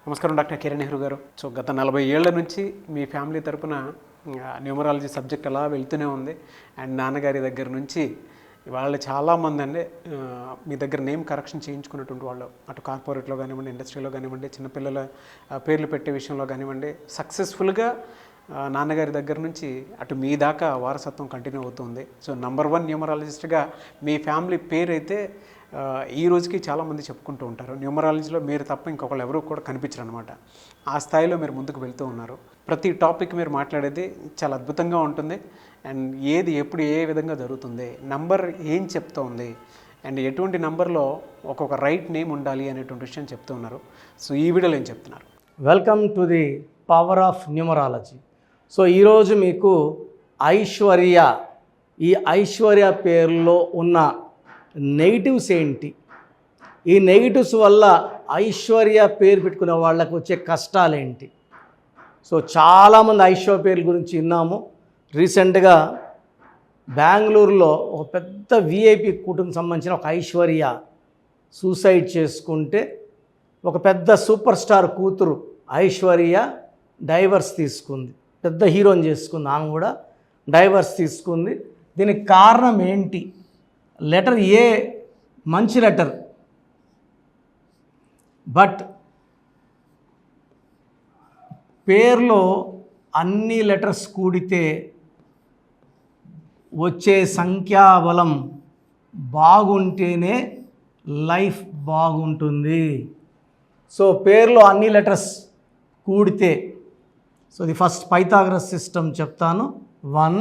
నమస్కారం డాక్టర్ కిరణ్ నెహ్రూ గారు. సో గత 40 ఏళ్ల నుంచి మీ ఫ్యామిలీ తరపున న్యూమరాలజీ సబ్జెక్ట్ అలా వెళ్తూనే ఉంది. అండ్ నాన్నగారి దగ్గర నుంచి వాళ్ళు చాలామంది అండి మీ దగ్గర నేమ్ కరెక్షన్ చేయించుకున్నటువంటి వాళ్ళు, అటు కార్పొరేట్లో కానివ్వండి, ఇండస్ట్రీలో కానివ్వండి, చిన్నపిల్లల పేర్లు పెట్టే విషయంలో కానివ్వండి, సక్సెస్ఫుల్గా నాన్నగారి దగ్గర నుంచి అటు మీ దాకా వారసత్వం కంటిన్యూ అవుతుంది. సో నంబర్ 1 న్యూమరాలజిస్ట్గా మీ ఫ్యామిలీ పేరు అయితే ఈ రోజుకి చాలామంది చెప్పుకుంటూ ఉంటారు. న్యూమరాలజీలో మీరు తప్ప ఇంకొకళ్ళు ఎవరు కూడా కనిపించరు అనమాట. ఆ స్థాయిలో మీరు ముందుకు వెళ్తూ ఉన్నారు. ప్రతి టాపిక్ మీరు మాట్లాడేది చాలా అద్భుతంగా ఉంటుంది. అండ్ ఏది ఎప్పుడు ఏ విధంగా జరుగుతుంది, నంబర్ ఏం చెప్తోంది, అండ్ ఎటువంటి నంబర్లో ఒక్కొక్క రైట్ నేమ్ ఉండాలి అనేటువంటి విషయం చెప్తూ ఉన్నారు. సో ఈ వీడియోలో ఏం చెప్తున్నారు? Welcome to the power of numerology. So ఈరోజు మీకు ఐశ్వర్య, ఈ ఐశ్వర్య పేరులో ఉన్న నెగిటివ్స్ ఏంటి, ఈ నెగిటివ్స్ వల్ల ఐశ్వర్య పేరు పెట్టుకునే వాళ్ళకు వచ్చే కష్టాలేంటి. సో చాలామంది ఐశ్వర్య పేర్ల గురించి విన్నాము. రీసెంట్గా బెంగళూరులో ఒక పెద్ద విఐపి కుటుంబం సంబంధించిన ఒక ఐశ్వర్య సూసైడ్ చేసుకుంటే, ఒక పెద్ద సూపర్ స్టార్ కూతురు ఐశ్వర్య డైవర్స్ తీసుకుంది. పెద్ద హీరోని చేసుకుంది, ఆమె కూడా డైవర్స్ తీసుకుంది. దీనికి కారణం ఏంటి? లెటర్ ఏ మంచి లెటర్, బట్ పేర్లో అన్ని లెటర్స్ కూడితే వచ్చే సంఖ్యాబలం బాగుంటేనే లైఫ్ బాగుంటుంది. సో పేర్లో అన్ని లెటర్స్ కూడితే, so the first Pythagoras system చెప్తాను. 1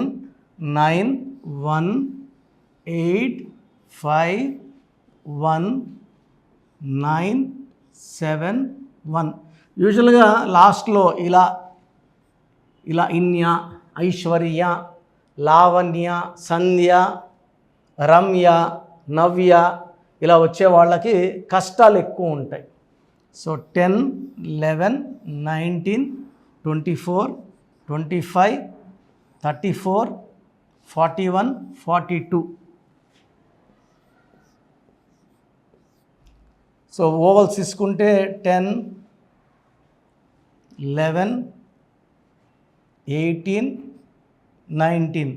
9 1 8 5 1 9 7 1. యూజువల్గా లాస్ట్లో ఇలా ఇన్య, ఐశ్వర్య, లావణ్య, సంధ్య, రమ్య, నవ్య ఇలా వచ్చే వాళ్ళకి కష్టాలు ఎక్కువ ఉంటాయి. సో 10 11 19 24 25 34 41 42. సో ఓవల్స్ తీసుకుంటే 10 11 18 19.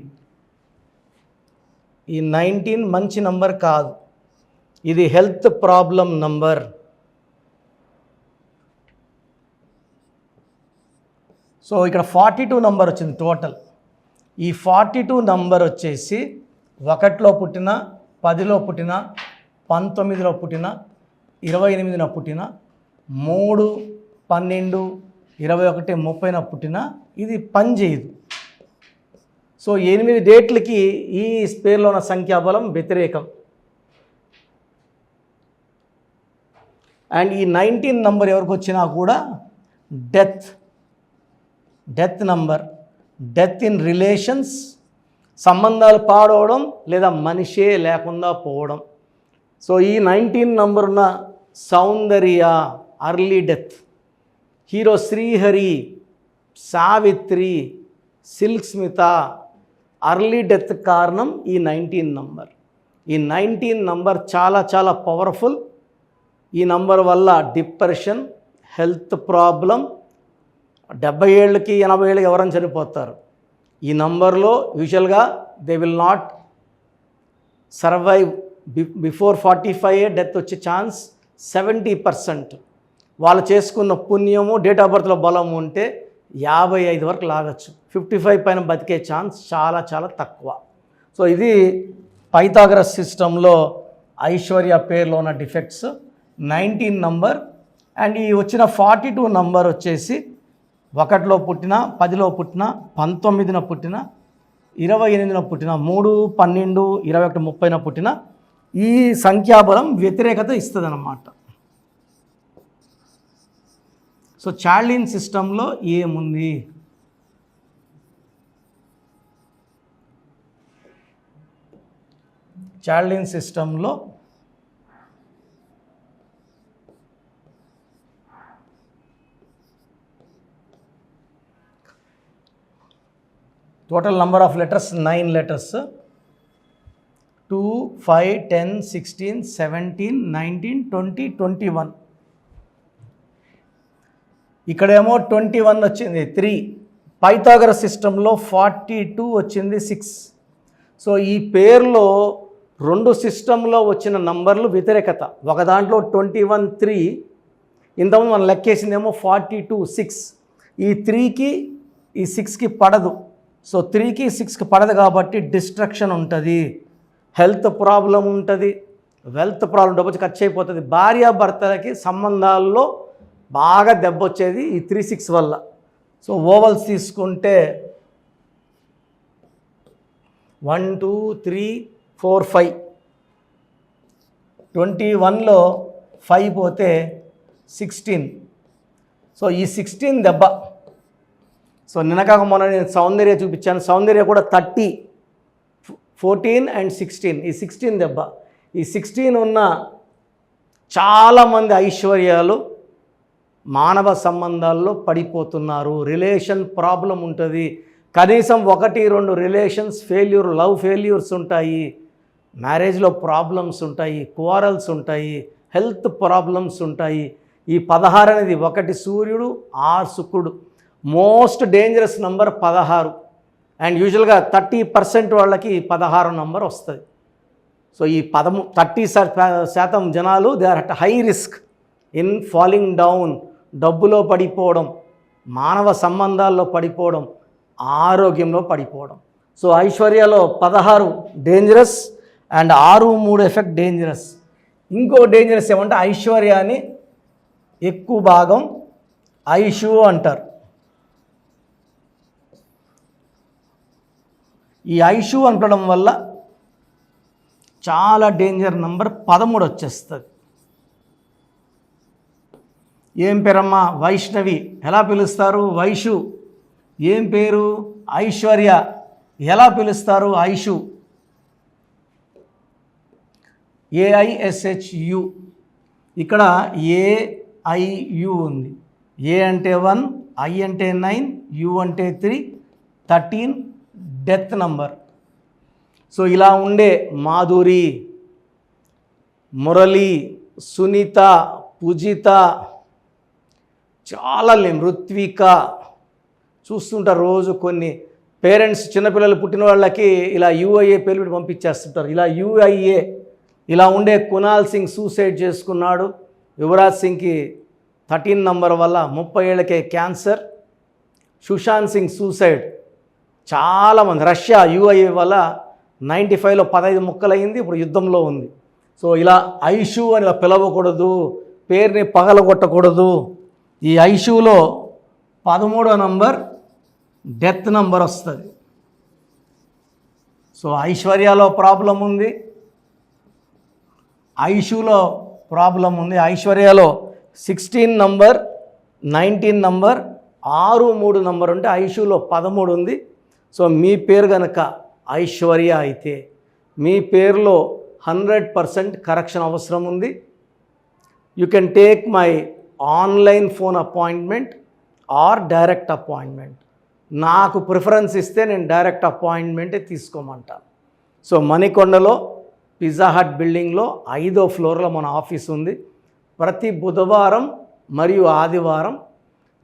ఈ 19 మంచి నంబర్ కాదు, ఇది హెల్త్ ప్రాబ్లం నంబర్. సో ఇక్కడ 42 నంబర్ వచ్చింది టోటల్. ఈ 42 నంబర్ వచ్చేసి 1లో పుట్టిన, 10లో పుట్టిన, 19లో పుట్టిన, 28న పుట్టిన, 3 12 21 30న పుట్టిన ఇది పని చేయదు. సో 8 డేట్లకి ఈ పేర్లో ఉన్న సంఖ్యాబలం వ్యతిరేకం. అండ్ ఈ 19 నంబర్ ఎవరికి వచ్చినా కూడా death number, death in relations, సంబంధాలు పాడవడం లేదా మనిషే లేకుండా పోవడం. సో ఈ 19 నంబర్ ఉన్న Soundarya early death, hero Srihari, Savitri, Silk Smitha early death కారణం ఈ 19 నంబర్. ఈ 19 నంబర్ చాలా చాలా పవర్ఫుల్. ఈ నంబర్ వల్ల డిప్రెషన్, హెల్త్ ప్రాబ్లం, 70 ఏళ్ళకి 80 ఏళ్ళకి ఎవరైనా చనిపోతారు. ఈ నంబర్లో యూజువల్గా they will not survive. Before 45 death వచ్చే ఛాన్స్ 70%. వాళ్ళు చేసుకున్న పుణ్యము, డేట్ ఆఫ్ బర్త్లో బలం ఉంటే 55 వరకు లాగచ్చు. 55 పైన బతికే ఛాన్స్ చాలా చాలా తక్కువ. సో ఇది పైథాగరస్ సిస్టంలో ఐశ్వర్య పేరులో ఉన్న డిఫెక్ట్స్. 19 నంబర్. అండ్ ఈ వచ్చిన 42 నంబర్ వచ్చేసి 1లో పుట్టిన, 10లో పుట్టిన, 19న పుట్టిన, 28న పుట్టిన, 3 12 21 30న పుట్టిన ఈ సంఖ్యాబలం వ్యతిరేకత ఇస్తుంది అన్నమాట. సో చార్లిన్ సిస్టంలో ఏముంది? చార్లిన్ సిస్టంలో total number of letters 9 letters. 2, 5, 10, 16, 17, 19, 20, 21. ఇక్కడేమో 21 వచ్చింది 3, పైథాగరస్ సిస్టంలో 42 వచ్చింది 6. సో ఈ పేరులో 2 సిస్టంలో వచ్చిన నంబర్లు వ్యతిరేకత. ఒక దాంట్లో 21 3, ఇంతకుముందు మనం లెక్కేసిందేమో 42 6. ఈ 3కి ఈ 6కి పడదు. సో 3కి 6కి పడదు కాబట్టి డిస్ట్రక్షన్ ఉంటుంది, హెల్త్ ప్రాబ్లం ఉంటుంది, వెల్త్ ప్రాబ్లం, డబ్బు ఖర్చు అయిపోతుంది. భార్యాభర్తలకి సంబంధాల్లో బాగా దెబ్బ వచ్చేది ఈ 3 6 వల్ల. సో ఓవల్స్ తీసుకుంటే 1 2 3 4 5, 21లో 5 పోతే 16. సో ఈ 16 దెబ్బ. సో నిన్నకాక మొన్న నేను సౌందర్య చూపించాను, సౌందర్య కూడా 30, 14 and 16, ఈ 16 దెబ్బ. ఈ 16 ఉన్న చాలామంది ఐశ్వర్యాలు మానవ సంబంధాల్లో పడిపోతున్నారు. రిలేషన్ ప్రాబ్లం ఉంటుంది, కనీసం 1 2 రిలేషన్స్ ఫెయిల్యూర్, లవ్ ఫెయిల్యూర్స్ ఉంటాయి, మ్యారేజ్లో ప్రాబ్లమ్స్ ఉంటాయి, క్వారల్స్ ఉంటాయి, హెల్త్ ప్రాబ్లమ్స్ ఉంటాయి. ఈ 16 అనేది 1 సూర్యుడు 6 శుక్రుడు, మోస్ట్ డేంజరస్ నంబర్ 16. అండ్ యూజువల్గా 30% వాళ్ళకి 16 నంబర్ వస్తుంది. సో ఈ 30% జనాలు they are at high risk in falling down, డబ్బులో పడిపోవడం, మానవ సంబంధాల్లో పడిపోవడం, ఆరోగ్యంలో పడిపోవడం. సో ఐశ్వర్యలో 16 డేంజరస్ అండ్ 6 3 ఎఫెక్ట్ డేంజరస్. ఇంకో డేంజరస్ ఏమంటే ఐశ్వర్యాన్ని ఎక్కువ భాగం ఐషు అంటారు. ఈ ఐషు అనడం వల్ల చాలా డేంజర్ నంబర్ 13 వచ్చేస్తుంది. ఏం పేరమ్మా? వైష్ణవి. ఎలా పిలుస్తారు? వైషు. ఏం పేరు? ఐశ్వర్య. ఎలా పిలుస్తారు? ఐషు. AISHU. ఇక్కడ AIU ఉంది. A అంటే 1, I అంటే 9, U అంటే 3, 13 డెత్ నంబర్. సో ఇలా ఉండే మాధురి, మురళి, సునీత, పూజిత, చాలా ఋత్విక చూస్తుంటారు రోజు. కొన్ని పేరెంట్స్ చిన్నపిల్లలు పుట్టిన వాళ్ళకి ఇలా UIA పేరు పెట్టి పంపించేస్తుంటారు. ఇలా UIA. ఇలా ఉండే కునాల్ సింగ్ సూసైడ్ చేసుకున్నాడు. యువరాజ్ సింగ్కి 13 నంబర్ వల్ల 30 ఏళ్ళకే క్యాన్సర్. సుశాంత్ సింగ్ సూసైడ్. చాలామంది రష్యా UIA వల్ల 95లో 15 ముక్కలైంది, ఇప్పుడు యుద్ధంలో ఉంది. సో ఇలా ఐషు అని పిలవకూడదు, పేరుని పగలగొట్టకూడదు. ఈ ఐషులో 13వ నంబర్ డెత్ నంబర్ వస్తుంది. సో ఐశ్వర్యలో ప్రాబ్లం ఉంది, ఐషులో ప్రాబ్లం ఉంది. ఐశ్వర్యలో 16 నంబర్, 19 నంబర్, 6 3 నంబర్ ఉంటే ఐషులో 13 ఉంది. సో మీ పేరు కనుక ఐశ్వర్య అయితే మీ పేరులో 100% కరెక్షన్ అవసరం ఉంది. You can take my online phone appointment are direct appointment. నాకు ప్రిఫరెన్స్ ఇస్తే నేను డైరెక్ట్ అపాయింట్మెంటే తీసుకోమంటాను. సో మణికొండలో పిజ్జా హట్ బిల్డింగ్లో 5వ ఫ్లోర్లో మన ఆఫీస్ ఉంది. ప్రతి బుధవారం మరియు ఆదివారం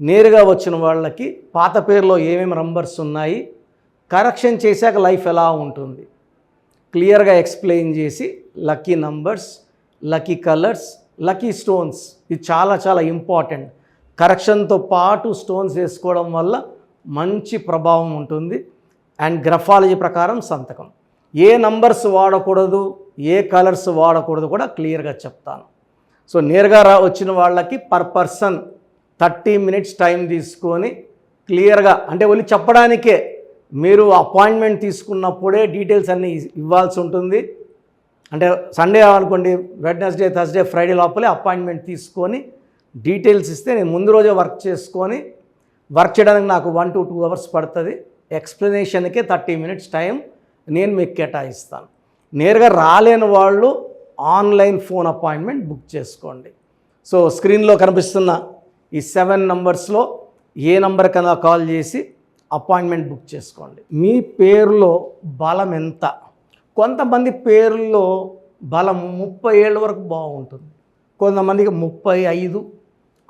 నేరుగా వచ్చిన వాళ్ళకి పాత పేరులో ఏమేమి నంబర్స్ ఉన్నాయి, కరెక్షన్ చేశాక లైఫ్ ఎలా ఉంటుంది క్లియర్గా ఎక్స్ప్లెయిన్ చేసి lucky numbers, lucky colours, lucky stones, ఇది చాలా చాలా ఇంపార్టెంట్. కరెక్షన్తో పాటు స్టోన్స్ వేసుకోవడం వల్ల మంచి ప్రభావం ఉంటుంది. అండ్ గ్రఫాలజీ ప్రకారం సంతకం, ఏ నంబర్స్ వాడకూడదు, ఏ కలర్స్ వాడకూడదు కూడా క్లియర్గా చెప్తాను. సో నేరుగా వచ్చిన వాళ్ళకి పర్ పర్సన్ 30 minutes టైం తీసుకొని క్లియర్గా, అంటే వెళ్ళి చెప్పడానికే మీరు అపాయింట్మెంట్ తీసుకున్నప్పుడే డీటెయిల్స్ అన్నీ ఇవ్వాల్సి ఉంటుంది. అంటే సండే అనుకోండి, వెడ్నెస్డే, థర్స్డే, ఫ్రైడే లోపలే అపాయింట్మెంట్ తీసుకొని డీటెయిల్స్ ఇస్తే నేను ముందు రోజే వర్క్ చేసుకొని, వర్క్ చేయడానికి నాకు 1 to 2 hours పడుతుంది. ఎక్స్ప్లెనేషన్కే 30 minutes టైం నేను మీకు కేటాయిస్తాను. నేరుగా రాలేని వాళ్ళు ఆన్లైన్ ఫోన్ అపాయింట్మెంట్ బుక్ చేసుకోండి. సో స్క్రీన్లో కనిపిస్తున్న ఈ 7 నంబర్స్లో ఏ నంబర్ కన్నా కాల్ చేసి అపాయింట్మెంట్ బుక్ చేసుకోండి. మీ పేరులో బలం ఎంత? కొంతమంది పేరుల్లో బలం 30 ఏళ్ళ వరకు బాగుంటుంది, కొంతమందికి 35,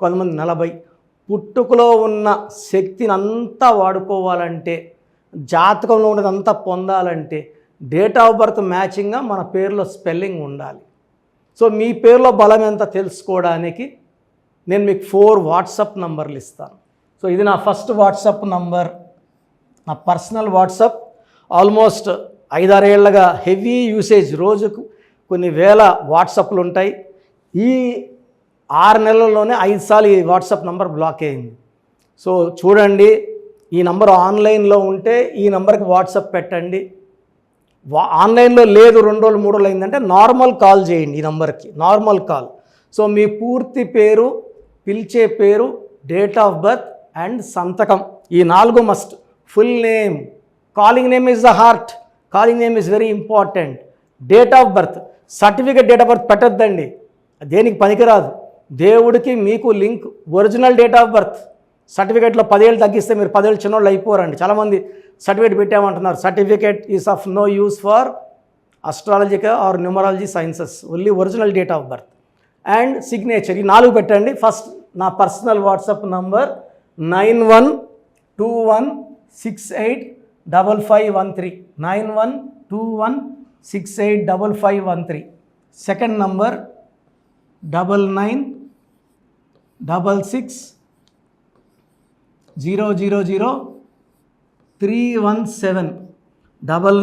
కొంతమంది 40. పుట్టుకలో ఉన్న శక్తిని అంతా వాడుకోవాలంటే, జాతకంలో ఉన్నదంతా పొందాలంటే డేట్ ఆఫ్ బర్త్ మ్యాచింగ్గా మన పేరులో స్పెల్లింగ్ ఉండాలి. సో మీ పేరులో బలం ఎంత తెలుసుకోవడానికి నేను మీకు 4 వాట్సాప్ నంబర్లు ఇస్తాను. సో ఇది నా ఫస్ట్ వాట్సాప్ నంబర్, నా పర్సనల్ వాట్సాప్. ఆల్మోస్ట్ 5-6 ఏళ్ళగా హెవీ యూసేజ్, రోజుకు కొన్ని వేల వాట్సాప్లు ఉంటాయి. ఈ 6 నెలల్లోనే 5 సార్లు ఈ వాట్సాప్ నంబర్ బ్లాక్ అయింది. సో చూడండి, ఈ నంబర్ ఆన్లైన్లో ఉంటే ఈ నంబర్కి వాట్సాప్ పెట్టండి. ఆన్లైన్లో లేదు 2 రోజులు 3 రోజులు అయిందంటే నార్మల్ కాల్ చేయండి ఈ నంబర్కి, నార్మల్ కాల్. సో మీ పూర్తి పేరు, పిలిచే పేరు, డేట్ ఆఫ్ బర్త్ అండ్ సంతకం, ఈ 4 must. Full name, calling name is the heart, calling name is very important. Date of birth, certificate date of birth పెట్టొద్దండి, దేనికి పనికిరాదు. దేవుడికి మీకు link original date of birth. సర్టిఫికేట్లో 10 ఏళ్ళు తగ్గిస్తే మీరు 10 ఏళ్ళు చిన్నోళ్ళు అయిపోరండి. చాలామంది సర్టిఫికేట్ పెట్టామంటున్నారు. Certificate is of no use for astrological or numerology sciences, only original date of birth and signature, ఈ 4 పెట్టండి. ఫస్ట్ నా personal WhatsApp number 9121685513, 9121685513. Second number 9966000317, 9966000317,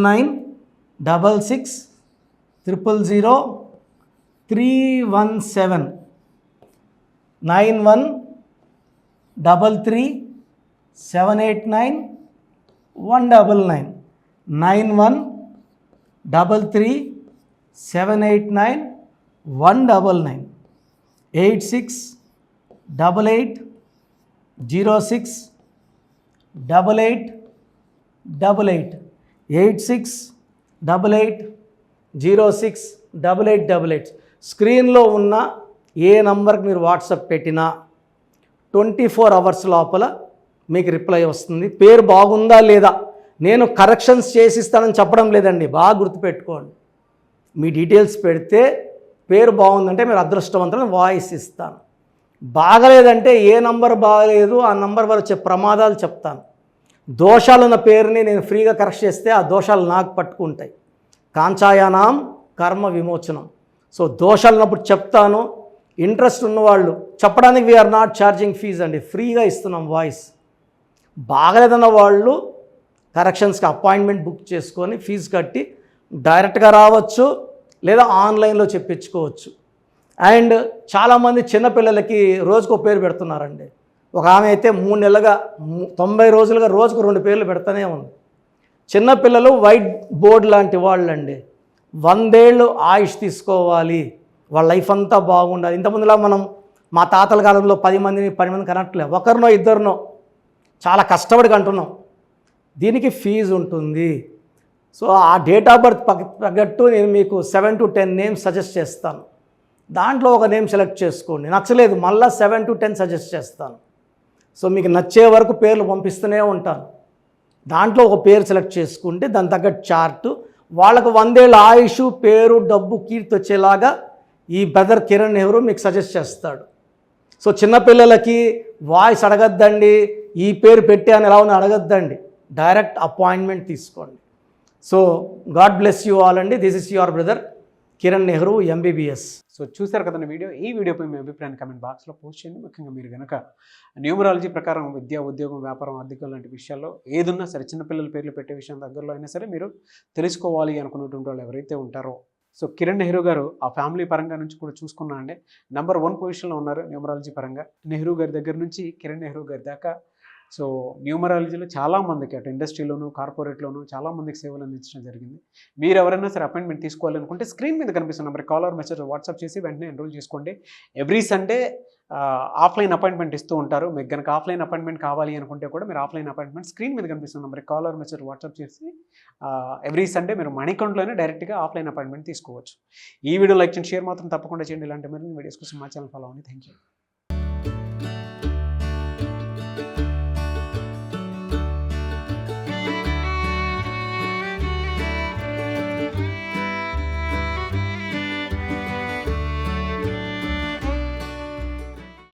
9133789199, 9133789199, 8688068888, 8688068888. స్క్రీన్లో ఉన్న ఏ నంబర్కి మీరు వాట్సాప్ పెట్టినా 24 అవర్స్ లోపల మీకు రిప్లై వస్తుంది. పేరు బాగుందా లేదా, నేను కరెక్షన్స్ చేసిస్తానని చెప్పడం లేదండి, బాగా గుర్తుపెట్టుకోండి. మీ డీటెయిల్స్ పెడితే పేరు బాగుందంటే మీరు అదృష్టవంతులను వాయిస్ ఇస్తాను. బాగలేదంటే ఏ నంబర్ బాగలేదు ఆ నంబర్ వల్ల వచ్చే ప్రమాదాలు చెప్తాను. దోషాలున్న పేరుని నేను ఫ్రీగా కరెక్ట్ చేస్తే ఆ దోషాలు నాకు పట్టుకుంటాయి. కాంచాయానాం కర్మ విమోచనం. సో దోషాలు ఉన్నప్పుడు చెప్తాను. ఇంట్రెస్ట్ ఉన్నవాళ్ళు చెప్పడానికి వీఆర్ నాట్ ఛార్జింగ్ ఫీజ్ అండి, ఫ్రీగా ఇస్తున్నాం వాయిస్. బాగలేదన్న వాళ్ళు కరెక్షన్స్కి అపాయింట్మెంట్ బుక్ చేసుకొని ఫీజు కట్టి డైరెక్ట్గా రావచ్చు, లేదా ఆన్లైన్లో చెప్పించుకోవచ్చు. అండ్ చాలామంది చిన్నపిల్లలకి రోజుకో పేరు పెడుతున్నారండి. ఒక ఆమె అయితే 3 నెలలుగా 90 రోజులుగా రోజుకు 2 పేర్లు పెడతానే ఉంది. చిన్నపిల్లలు వైట్ బోర్డ్ లాంటి వాళ్ళండి, 100 ఏళ్ళు ఆయుష్ తీసుకోవాలి, వాళ్ళ లైఫ్ అంతా బాగుండాలి. ఇంతకుముందులా మనం మా తాతల కాలంలో 10 మందిని కనట్లే, ఒకరినో ఇద్దరినో చాలా కష్టపడి కంటున్నాం. దీనికి ఫీజు ఉంటుంది. సో ఆ డేట్ ఆఫ్ బర్త్ తగ్గట్టు నేను మీకు 7 to 10 నేమ్స్ సజెస్ట్ చేస్తాను. దాంట్లో ఒక నేమ్ సెలెక్ట్ చేసుకోండి, నచ్చలేదు మళ్ళీ 7 to 10 సజెస్ట్ చేస్తాను. సో మీకు నచ్చే వరకు పేర్లు పంపిస్తూనే ఉంటాను. దాంట్లో ఒక పేరు సెలెక్ట్ చేసుకుంటే దాని తగ్గట్టు చార్టు, వాళ్ళకు 100 ఏళ్ళ ఆయుష్, పేరు, డబ్బు, కీర్తి వచ్చేలాగా ఈ బ్రదర్ కిరణ్ నెహ్రూ మీకు సజెస్ట్ చేస్తాడు. సో చిన్నపిల్లలకి వాయిస్ అడగద్దండి, ఈ పేరు పెట్టే అని ఎలా ఉన్న అడగద్దండి, డైరెక్ట్ అపాయింట్మెంట్ తీసుకోండి. So God bless you all అండి. This is your brother Kiran Nehru MBBS. So చూశారు కదండి వీడియో. ఈ వీడియోపై మీ అభిప్రాయాన్ని కమెంట్ బాక్స్లో పోస్ట్ చేయండి. ముఖ్యంగా మీరు కనుక న్యూమరాలజీ ప్రకారం విద్య, ఉద్యోగం, వ్యాపారం, ఆర్థికం లాంటి విషయాల్లో ఏదున్నా సరే, చిన్నపిల్లల పేర్లు పెట్టే విషయం దగ్గరలో అయినా సరే మీరు తెలుసుకోవాలి అనుకున్నటువంటి వాళ్ళు ఎవరైతే ఉంటారో, సో కిరణ్ నెహ్రూ గారు ఆ ఫ్యామిలీ పరంగా నుంచి కూడా చూసుకున్నా అండి నెంబర్ 1 పొజిషన్లో ఉన్నారు న్యూమరాలజీ పరంగా. నెహ్రూ గారి దగ్గర నుంచి కిరణ్ నెహ్రూ గారి దాకా సో న్యూమరాలజీలో చాలామందికి అటు ఇండస్ట్రీలోను, కార్పొరేట్లోను చాలామందికి సేవలు అందించడం జరిగింది. మీరు ఎవరైనా సరే అపాయింట్మెంట్ తీసుకోవాలనుకుంటే స్క్రీన్ మీద కనిపిస్తున్న number call or message WhatsApp చేసి వెంటనే ఎన్రోల్ చేసుకోండి. ఎవ్రీ సండే ఆఫ్లైన్ అపాయింట్మెంట్ ఇస్తూ ఉంటారు. మీకు కనుక ఆఫ్లైన్ అపాయింట్మెంట్ కావాలి అనుకుంటే కూడా మీరు ఆఫ్లైన్ అపాయింట్మెంట్ స్క్రీన్ మీద కనిపిస్తున్న number call or message WhatsApp చేసి ఎవ్రీ సండే మీరు మణికంట్లోనే డైరెక్ట్గా ఆఫ్లైన్ అపాయింట్మెంట్ తీసుకోవచ్చు. ఈ వీడియో లైక్ చేయండి, షేర్ మాత్రం తప్పకుండా చేయండి. ఇలాంటి మరిన్ని వీడియోస్ కోసం మా ఛానల్ ఫాలో అవ్వండి. Thank you.